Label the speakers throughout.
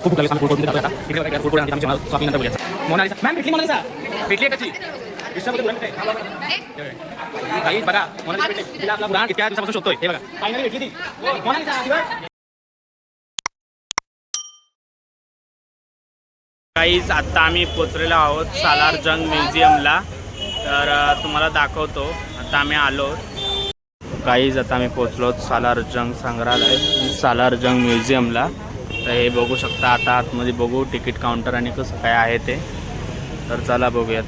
Speaker 1: खूप लागले food court मध्ये आता इकडे बघा फूड कोर्ट आणि आम्ही जेवणार नंतर बोलूया. मोनालिसा मॅम भेटली मोनालिसा भेटली कशी विश्वामध्ये तुला भेटते काही बघा मोनालिसा भेटली तिला आपला ब्रांड इतक्या दिवसापासून शोधतोय हे बघा फायनली भेटली ती मोनालिसा.
Speaker 2: काहीच आत्ता आम्ही पोचलेलो आहोत सालार जंग म्युझियमला. तर तुम्हाला दाखवतो आता आम्ही आलो. काहीच आता आम्ही पोचलो सालार जंग संग्रहालय सालार जंग म्युझियमला. तर हे बघू शकता. आता आतमध्ये बघू तिकीट काउंटर आणि कसं काय आहे ते. तर चला बघूयात.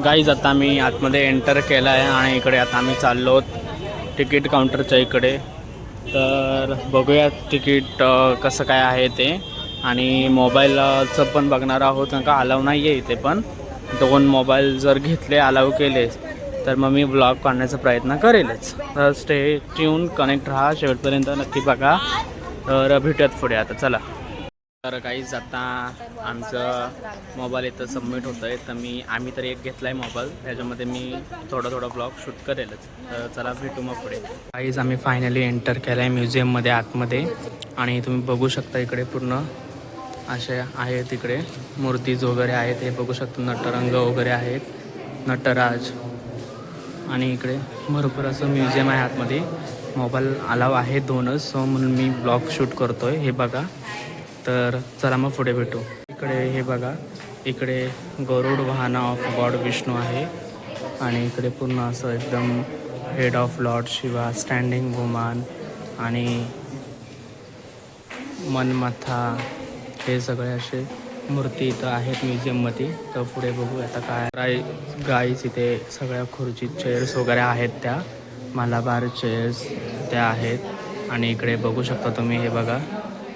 Speaker 2: गाईज आता आम्ही आतमध्ये एंटर केलं आहे आणि इकडे आता आम्ही चाललो तिकीट काउंटरच्या इकडे. तर बघूयात तिकीट कसं काय आहे ते. आणि मोबाईलचं पण बघणार आहोत कारण का अलाव नाही आहे इथे. पण 2 मोबाईल जर घेतले अलाव केले तर मग मी ब्लॉग काढण्याचा प्रयत्न करेलच. तर स्टे ट्यून कनेक्ट राहा शेवटपर्यंत नक्की बघा. तर भेटूयात पुढे आता चला. तर काहीच आता आमचं मोबाईल इथं सबमिट होतं आहे. तर आम्ही तर एक घेतला आहे मोबाईल. त्याच्यामध्ये मी थोडा ब्लॉग शूट करेलच. तर चला भेटू मग पुढे. काहीच आम्ही फायनली एंटर केलं आहे म्युझियममध्ये आतमध्ये. आणि तुम्ही बघू शकता इकडे पूर्ण असे आहेत इकडे मूर्तीज वगैरे आहेत. हे बघू शकता नटरंग वगैरे आहेत नटराज. आणि इकडे भरपूर असं म्युझियम आहे आतमध्ये. मोबाईल अलाव आहे 2च सो म्हणून मी ब्लॉग शूट करतो आहे. हे बघा. तर चला मग पुढे भेटू. इकडे हे बघा इकडे गरुड वाहना ऑफ गॉड विष्णू आहे. आणि इकडे पूर्ण असं एकदम head of Lord Shiva standing woman आणि मनमथा हे सगळे असे मूर्ती इथं आहेत म्युझियममध्ये. तर पुढे बघू आता काय गाईज इथे सगळ्या खुर्ची चेअर्स वगैरे आहेत त्या मलाबार चेअर्स त्या आहेत. आणि इकडे बघू शकता तुम्ही हे बघा.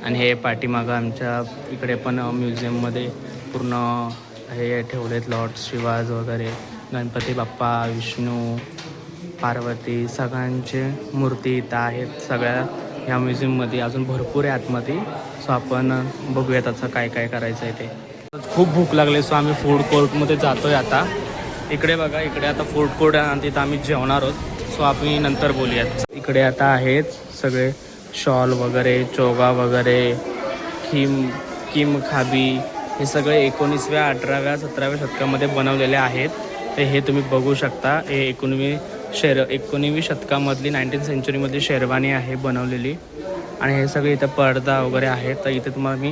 Speaker 2: आणि हे पाठीमागं आमच्या इकडे पण म्युझियममध्ये पूर्ण हे ठेवलेत लॉर्ड शिवाज वगैरे गणपती बाप्पा विष्णू पार्वती सगळ्यांचे मूर्ती इथं आहेत सगळ्या ह्या म्युझियममध्ये. अजून भरपूर आहे आतमध्ये. सो आपण बघूयात आता काय काय करायचं आहे ते. खूप भूक लागली सो आम्ही फूड कोर्टमध्ये जातो आहे आता. इकडे बघा इकडे आता फूड कोर्ट आहे आणि तिथं आम्ही जेवणार आहोत. सो आम्ही नंतर बोलूयात. इकडे आता आहेत सगळे शॉल वगैरे चोगा वगैरे किम खाबी हे सगळे 19व्या 18व्या 17व्या शतकामध्ये बनवलेले आहेत. ते हे तुम्ही बघू शकता. हे 19वी शतकामधली 19th सेंचुरीमधली शेरवानी आहे बनवलेली. आणि हे सगळे इथं पडदा वगैरे आहे. तर इथे तुम्हाला मी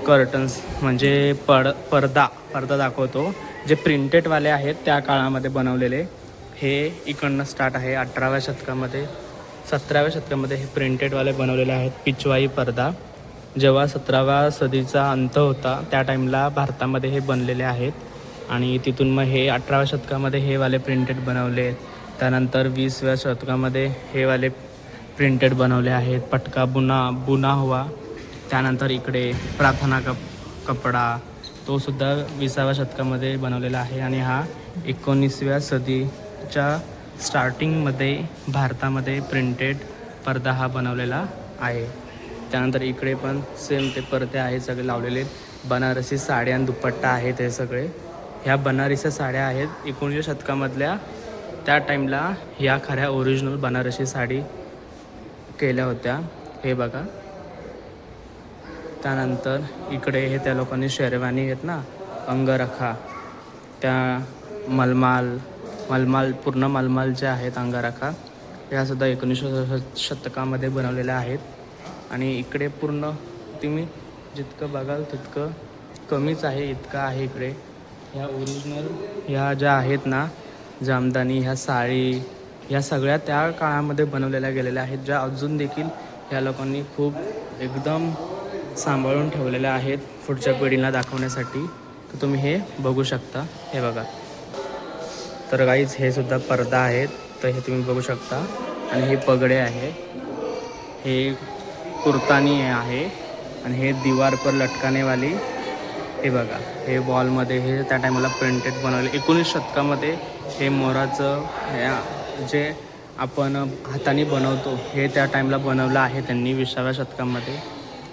Speaker 2: कर्टन्स म्हणजे पडदा दाखवतो जे प्रिंटेडवाले आहेत त्या काळामध्ये बनवलेले. हे इकडनं स्टार्ट आहे 18व्या शतकामध्ये 17व्या शतकामध्ये हे प्रिंटेडवाले बनवलेले आहेत. पिचवाई पडदा जेव्हा 17व्या सदीचा अंत होता त्या टाईमला भारतामध्ये हे बनलेले आहेत. आणि तिथून मग हे 18व्या शतकामध्ये हे वाले प्रिंटेड बनवले. त्यानंतर 20व्या शतकामध्ये हे वाले प्रिंटेड बनवले आहेत. पटका बुना हुआ. त्यानंतर इकडे प्रार्थना कपडा तो सुद्धा 20व्या शतकामध्ये बनवलेला आहे. आणि हा 19व्या सदीच्या स्टार्टिंगमध्ये भारतामध्ये प्रिंटेड पडदा हा बनवलेला आहे. त्यानंतर इकडे पण सेम ते पडदे आहेत सगळे लावलेले. बनारसी साड्या आणि दुपट्टा आहेत हे सगळे. ह्या बनारसी साड्या आहेत 19व्या शतकामधल्या. त्या टाईमला ह्या खऱ्या ओरिजिनल बनारसी साडी केल्या होत्या. हे बघा. त्यानंतर इकडे हे त्या लोकांनी शेरवानी आहेत ना अंगरखा त्या मलमाल पूर्ण मलमाल जे आहेत अंगरखा ह्यासुद्धा 19व्या शतकामध्ये बनवलेल्या आहेत. आणि इकडे पूर्ण तुम्ही जितकं बघाल तितकं कमीच आहे इतकं आहे इकडे. ह्या ओरिजिनल ह्या ज्या आहेत ना जामदानी ह्या साडी ह्या सगळ्या त्या काळामध्ये बनवलेल्या गेलेल्या आहेत. ज्या अजून देखील ह्या लोकांनी खूप एकदम सांभाळून ठेवलेल्या आहेत पुढच्या पिढीला दाखवण्यासाठी. तर तुम्ही हे बघू शकता. हे बघा. तर गाईज हे सुद्धा पडदा आहेत. तर हे तुम्ही बघू शकता. आणि हे पगडे आहे. हे कुर्तानी आहे. आणि हे दीवार पर लटकानेवाली. हे बघा. हे वॉलमध्ये हे त्या टायमाला प्रिंटेड बनवले 19 शतकामध्ये. हे मोराचं जे आपण हाताने बनवतो हे त्या टाईमला बनवलं आहे त्यांनी 20व्या शतकामध्ये.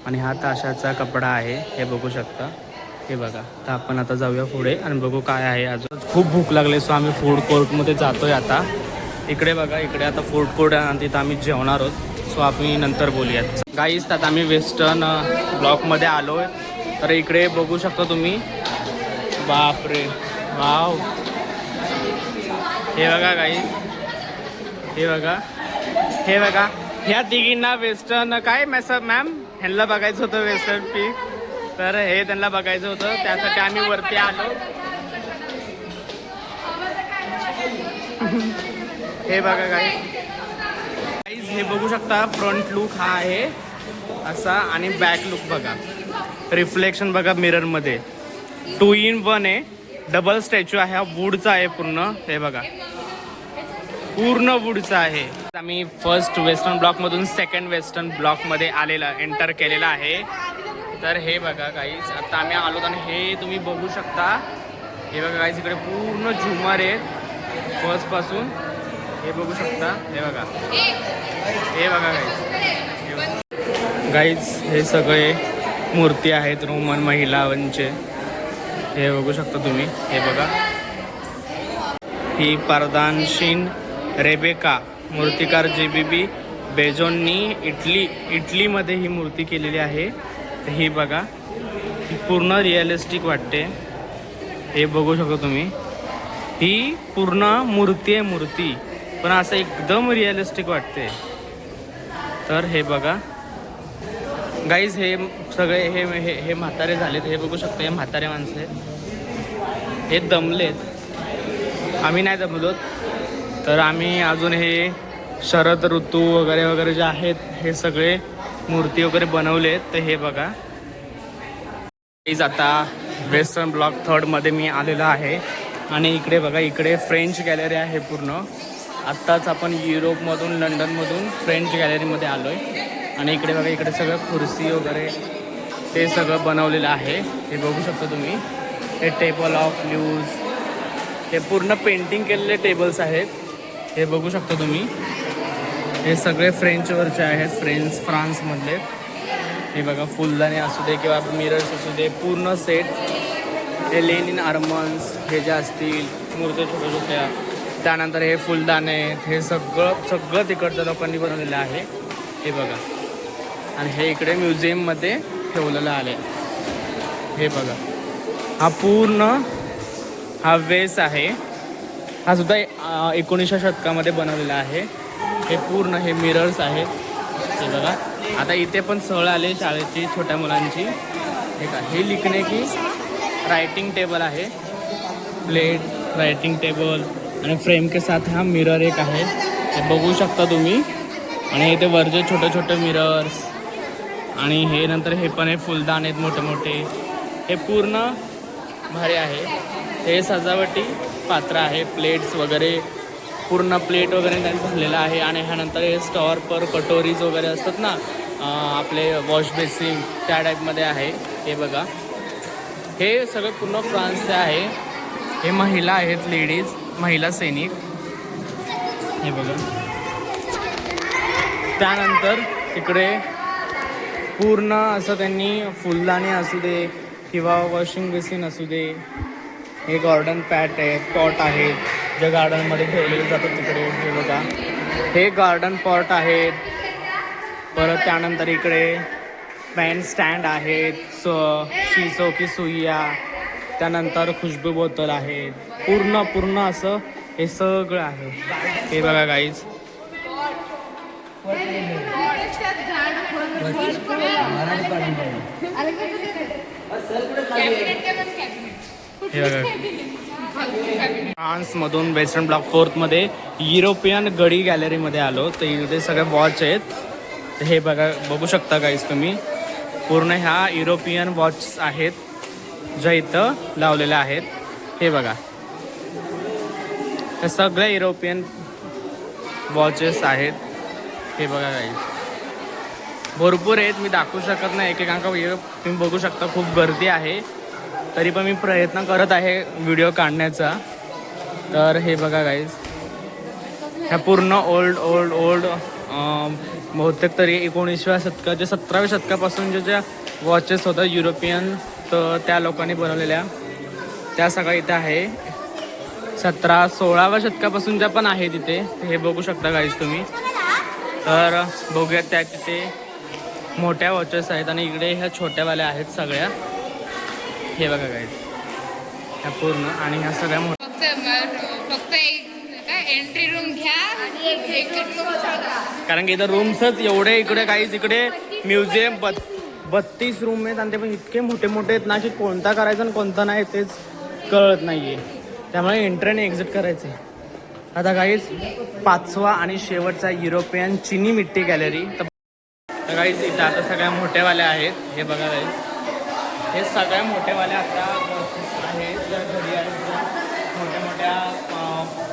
Speaker 2: आणि हा ताशाचा कपडा आहे. हे बघू शकता. हे बघा. तर आपण आता जाऊया पुढे आणि बघू काय आहे अजून. खूप भूक लागली सो आम्ही फूड कोर्टमध्ये जातो आहे आता. इकडे बघा इकडे आता फूड कोर्ट आहे आणि तिथं आम्ही जेवणार आहोत. सो आम्ही नंतर बोलूयात. गाईज आता आम्ही वेस्टर्न ब्लॉकमध्ये आलो आहे. तर इकडे बघू शकता तुम्ही, बापरे वाव, हे बघा काही, हे बघा, हे बघा, ह्या तिघींना वेस्टर्न काय मॅम ह्यांना बघायचं होतं वेस्टर्न पीक, तर हे त्यांना बघायचं होतं, त्यासाठी आम्ही वरती आलो. हे बघा गाईज, हे बघू शकता फ्रंट लुक हा आहे असा, आणि बॅक लुक बघा, रिफ्लेक्शन बघा मिरर मध्ये, 2 in 1 आहे, डबल स्टॅच्यू आहे, हा वूडचा आहे पूर्ण, हे बघा पूर्ण वूडचा आहे. आम्ही फर्स्ट वेस्टर्न ब्लॉक मधून सेकंड वेस्टर्न ब्लॉक मध्ये एंटर केलेला आहे. तर हे बघा गाईज, आता आम्ही आलो आणि हे तुम्ही बघू शकता, हे बघा गाईज, इकडे पूर्ण झुमर आहेत फर्स्ट पासून, हे बघू शकता, हे बघा, हे बघा गाईज, हे सगळे मूर्ती आहेत रोमन महिलांचे, हे बघू शकता तुम्ही, हे बघा, ही परदानशीन रेबेका मूर्तिकार JBB बेजोननी इटलीमध्ये ही मूर्ती केलेली आहे. ही बघा, ही पूर्ण रिअलिस्टिक वाटते, हे बघू शकता तुम्ही, ही पूर्ण मूर्ती आहे, मूर्ती पण असं एकदम रिअलिस्टिक वाटते. तर हे बघा गाईज, हे सगळे हे म्हातारे झालेत, हे बघू शकता, हे म्हातारे माणसं आहेत, हे दमलेत, आम्ही नाही दमलो. तर आम्ही अजून हे शरद ऋतू वगैरे वगैरे जे आहेत हे सगळे मूर्ती वगैरे बनवलेत. तर हे बघा आता वेस्टर्न ब्लॉक 3rd मध्ये मी आलेलो आहे, आणि इकडे बघा, इकडे फ्रेंच गॅलरी आहे पूर्ण. आत्ताच आपण युरोपमधून लंडनमधून फ्रेंच गॅलरीमध्ये आलो आहे, आणि इकडे बघा, इकडे सगळं खुर्सी वगैरे ते सगळं बनवलेलं आहे, हे बघू शकता तुम्ही. हे टेबल ऑफ ल्यूज, हे पूर्ण पेंटिंग केलेले टेबल्स आहेत, हे बघू शकता तुम्ही. हे सगळे फ्रेंचवरचे आहेत, फ्रान्समधले. हे बघा, फुलदाणे असू दे किंवा मिरर्स असू दे, पूर्ण सेट. हे लेनिन आर्मन्स हे जे असतील मूर्त्या छोट्या छोट्या, त्यानंतर हे फुलदाणे, हे सगळं तिकडच्या लोकांनी बनवलेलं आहे, हे बघा. आणि हे इकडे म्युझियममध्ये ठेवलेलं आहे, हे बघा. हा पूर्ण हा वेस आहे, हा सुद्धा 19व्या शतकामध्ये बनवलेला आहे. हे पूर्ण हे मिरर्स आहेत, हे बघा. आता इथे पण सहल आले शाळेची छोट्या मुलांची. हे का, हे लिखणे की रायटिंग टेबल आहे, प्लेट रायटिंग टेबल, आणि फ्रेम के साथ हा मिरर एक आहे, हे बघू शकता तुम्ही. आणि इथे वरचे छोटे छोटे मिरर्स, आणि हे नंतर हे पण हे फुलदान आहेत मोठे मोठे, हे पूर्ण भारी आहे. हे सजावटी पात्र आहे, प्लेट्स वगैरे, पूर्ण प्लेट वगैरे त्यांनी भरलेलं आहे. आणि ह्यानंतर हे स्टॉर पर कटोरीज वगैरे असतात ना, आपले वॉश बेसिन, त्या टाईपमध्ये आहे, हे बघा. हे सगळं पूर्ण फ्रान्सचे आहे. हे महिला आहेत, लेडीज, महिला सैनिक, हे बघा. त्यानंतर इकडे पूर्ण असं त्यांनी फुलदाणे असू दे किंवा वॉशिंग बेसिन असू दे, हे गार्डन पॅट आहे, पॉट आहे, जे गार्डनमध्ये ठेवलेले जातात तिकडे, हे बघा. हे गार्डन पॉट आहेत. परत त्यानंतर इकडे पेन स्टँड आहेत, शिसो की सुईया, त्यानंतर खुशबू बोतल आहे, पूर्ण असं हे सगळं आहे, हे बघा गाईज. हे बघा, फ्रान्समधून वेस्टर्न ब्लॉक 4th मध्ये युरोपियन गडी गॅलरीमध्ये आलो. तर इथे सगळे वॉच आहेत, तर हे बघा, बघू शकता गाईज तुम्ही. पूर्ण ह्या युरोपियन वॉच आहेत ज्या इथं लावलेल्या आहेत, हे बघा. हे सगळ्या युरोपियन वॉचेस आहेत, हे बघा गाईज. भरपूर आहेत, मी दाखवू शकत नाही एकेकांका. तुम्ही बघू शकता खूप गर्दी आहे, तरी पण मी प्रयत्न करत आहे व्हिडिओ काढण्याचा. तर हे बघा गाईज, ह्या पूर्ण ओल्ड बहुतेक तरी 19व्या शतकाच्या 17व्या शतकापासून ज्या वॉचेस होत्या युरोपियन, तर त्या लोकांनी बनवलेल्या, त्या सगळ्या इथे आहे. 17-16व्या शतकापासून ज्या पण आहे तिथे, हे बघू शकता गाईज तुम्ही. तर बघूयात, त्या तिथे मोठ्या वॉचेस आहेत, आणि इकडे ह्या छोट्यावाल्या आहेत सगळ्या, हे बघा गाईज, ह्या पूर्ण आणि ह्या सगळ्या
Speaker 3: फक्त एक काय एंट्री रूम घ्या आणि एक
Speaker 2: कारण की इथं रूम्सच एवढे इकडे काहीच इकडे म्युझियम 32 रूम आहेत आणि ते पण इतके मोठे मोठे आहेत ना की कोणता करायचा आणि कोणता नाही तेच कळत नाहीये. त्यामुळे एंट्री आणि एक्झिट करायचे. आता काहीच 5वा आणि शेवटचा युरोपियन चिनी मिट्टी गॅलरी. तर काहीच इथं आता सगळ्या मोठ्यावाल्या आहेत. हे बघा गाईज, हे सगळ्या मोठ्यावाल्या आता आहेत ज्या घरी आहेत, मोठ्या मोठ्या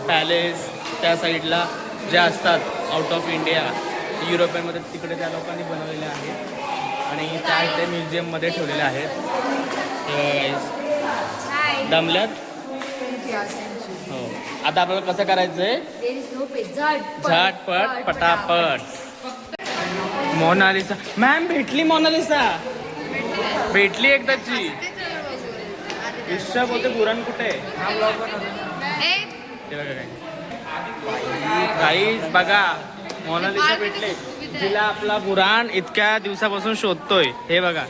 Speaker 2: पॅलेस त्या साईडला ज्या असतात आउट ऑफ इंडिया युरोपियनमध्ये तिकडे त्या लोकांनी बनवलेल्या आहेत आणि त्या इथे म्युझियममध्ये ठेवलेल्या आहेत. दमल्यात हो. आता आपल्याला कसं करायचंय, झटपट पटापट. मोनालिसा मॅम भेटली, मोनालिसा भेटली एकदाची. विश्व बोलते बुरान कुठे काहीच बघा, मोनालिसा भेटले जिला आपला बुरान इतक्या दिवसापासून शोधतोय. हे बघा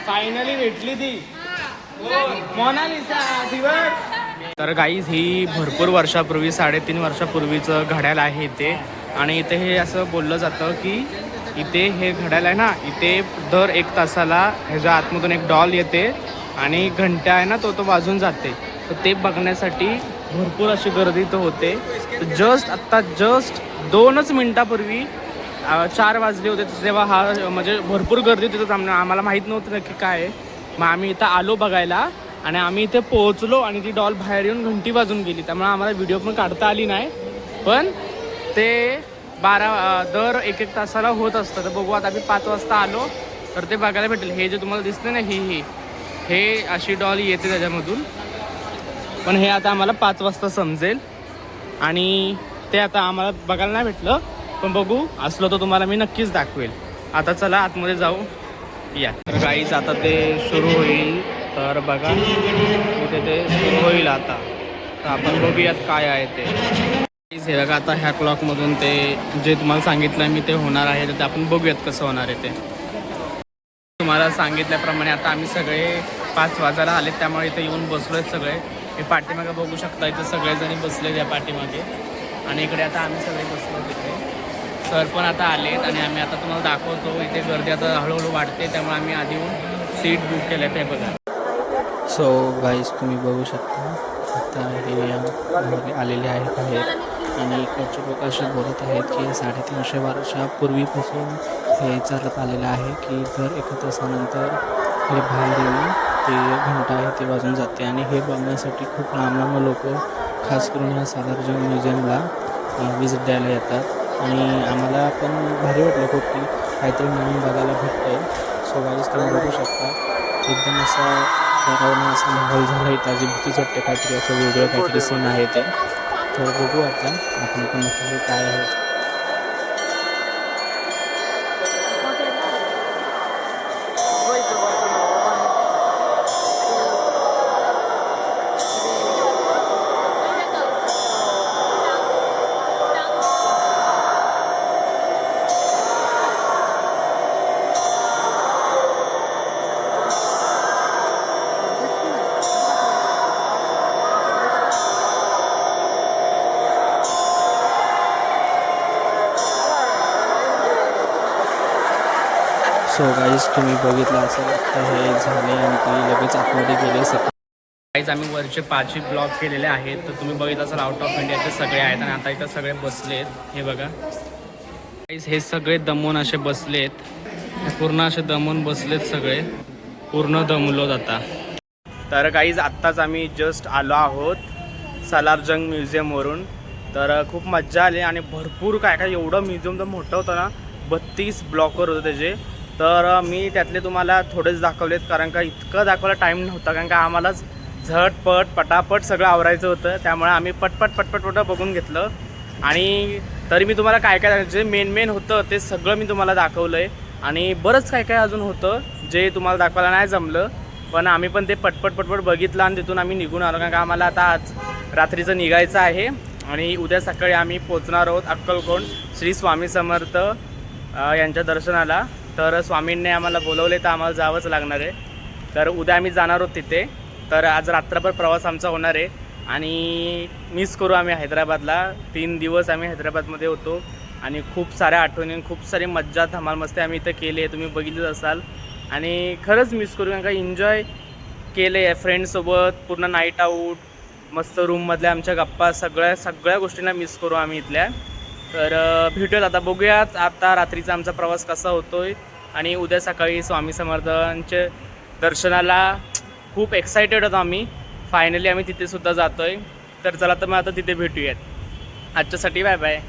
Speaker 2: फायनली भेटली ती मोनालिसा दिवस. तर गाईज ही भरपूर वर्षापूर्वी 3.5 वर्षापूर्वीचं घड्याळ आहे इथे. आणि इथे हे असं बोललं जातं की इथे हे घड्याळ आहे ना, इथे दर 1 तासाला ह्याच्या आतमधून एक डॉल येते आणि घंटा आहे ना तो वाजून जाते. तर ते बघण्यासाठी भरपूर अशी गर्दी तर होते. आत्ता जस्ट 2च मिनिटापूर्वी 4 वाजले होते तेव्हा हा म्हणजे भरपूर गर्दी होती. तर आम्हाला माहीत नव्हतं नक्की काय आहे. मग आम्ही इथं आलो बघायला आणि आम्ही इथे पोहोचलो आणि ती डॉल बाहेर येऊन घंटी वाजून गेली. त्यामुळे आम्हाला व्हिडिओ पण काढता आली नाही. पण ते दर 1-1 तासाला होत असतं. तर बघू, आता आम्ही 5 वाजता आलो तर ते बघायला भेटेल. हे जे तुम्हाला दिसते ना हे अशी डॉल येते त्याच्यामधून. पण हे आता आम्हाला 5 वाजता समजेल आणि ते आता आम्हाला बघायला नाही भेटलं. पण बघू, असलो तर तुम्हाला मी नक्कीच दाखवेल. आता चला आतमध्ये जाऊ या. तर गाईज आता ते सुरू होईल. तर बघा इथे ते सुरू होईल आता. तर आपण बघूयात काय आहे ते. हे बघा आता ह्या क्लॉकमधून ते जे तुम्हाला सांगितलं मी ते होणार आहे. तर ते आपण बघूयात कसं होणार आहे ते. तुम्हाला सांगितल्याप्रमाणे आता आम्ही सगळे 5 वाजायला आलेत. त्यामुळे इथे येऊन बसलो आहेत सगळे. हे पाठीमागे बघू शकता, इथे सगळेजणी बसले या पाठीमागे. आणि इकडे आता आम्ही सगळे बसलो तिथे. सर पण आता आलेत आणि आम्ही आता तुम्हाला दाखवतो. इथे गर्दी आता हळूहळू वाढते, त्यामुळे आम्ही आधी येऊन सीट बुक केले ते बघा. सो गाईज तुम्ही बघू शकता आता हे आलेले आहेत बाहेर आणि इकडचे लोक असे बोलत आहेत की 350 वर्षापूर्वीपासून हे चालत आलेलं आहे की दर 1 तासानंतर हे बाहेर येऊन ते घंटा आहे ते वाजून जाते. आणि हे बघण्यासाठी खूप लांब लोक खास करून ह्या सलारजंग म्युझियमला विजिट द्यायला येतात. आणि आम्हाला पण भारी वाटलं खूप की काहीतरी नवीन बघायला भेटतं आहे. सो गाईज तुम्ही बघू शकता एकदम असा डरावना असा माहोल झाला. त्याची भीतीच वाटते, काहीतरी असं वेगळं काहीतरी सीन आहे ते. तर बघू आता आपण पण नक्की काय आहे. सो गाईज तुम्ही बघितलं असेल तर हे झाले आणि ते लगेच आतमध्ये गेले. गाईज आम्ही वरचे 5 ब्लॉक केलेले आहेत. तर तुम्ही बघितलं असेल आउट ऑफ इंडियाचे सगळे आहेत आणि आता इथं सगळे बसलेत. हे बघा गाईज, हे सगळे दमून असे बसलेत, पूर्ण असे दमून बसलेत सगळे, पूर्ण दमलोत आता. तर गाईज आत्ताच आम्ही जस्ट आलो आहोत सलारजंग म्युझियमवरून. तर खूप मज्जा आली आणि भरपूर काय काय, एवढं म्युझियम तर मोठं होतं ना, 32 ब्लॉकवर होतं त्याचे. तर मी त्यातले तुम्हाला थोडेच दाखवलेत कारण का इतकं दाखवायला टाईम नव्हता. कारण का आम्हालाच झटपट पटापट सगळं आवरायचं होतं. त्यामुळे आम्ही पटपट बघून घेतलं. आणि तरी मी तुम्हाला काय काय जे मेन होतं ते सगळं मी तुम्हाला दाखवलं आहे. आणि बरंच काय काय अजून होतं जे तुम्हाला दाखवायला नाही जमलं. पण आम्ही पण ते पटपट बघितलं आणि तिथून आम्ही निघून आलो. कारण का आम्हाला आता आज रात्रीचं निघायचं आहे आणि उद्या सकाळी आम्ही पोचणार आहोत अक्कलकोट श्री स्वामी समर्थ यांच्या दर्शनाला. तर स्वामींनी आम्हाला बोलवले तर आम्हाला जावंच लागणार आहे. तर उद्या आम्ही जाणार आहोत तिथे. तर आज रात्रभर प्रवास आमचा होणार आहे आणि मिस करू आम्ही हैदराबादला. 3 दिवस आम्ही हैदराबादमध्ये होतो आणि खूप साऱ्या आठवणी, खूप सारी मज्जा धमाल मस्ती आम्ही इथं केली आहे, तुम्ही बघितलंच असाल. आणि खरंच मिस करू, कारण का एन्जॉय केले आहे फ्रेंड्ससोबत, पूर्ण नाईट आऊट, मस्त रूममधल्या आमच्या गप्पा, सगळ्या गोष्टींना मिस करू आम्ही इथल्या. तर भेटूयात आता, बघूयात आता रात्रीचा आमचा प्रवास कसा होतोय आणि उद्या सकाळी स्वामी समर्थांचे दर्शनाला खूप एक्सायटेड होतो आम्ही. फायनली आम्ही तिथे सुद्धा जातोय. तर चला तर मग आता तिथे भेटूयात. आजच्यासाठी बाय बाय.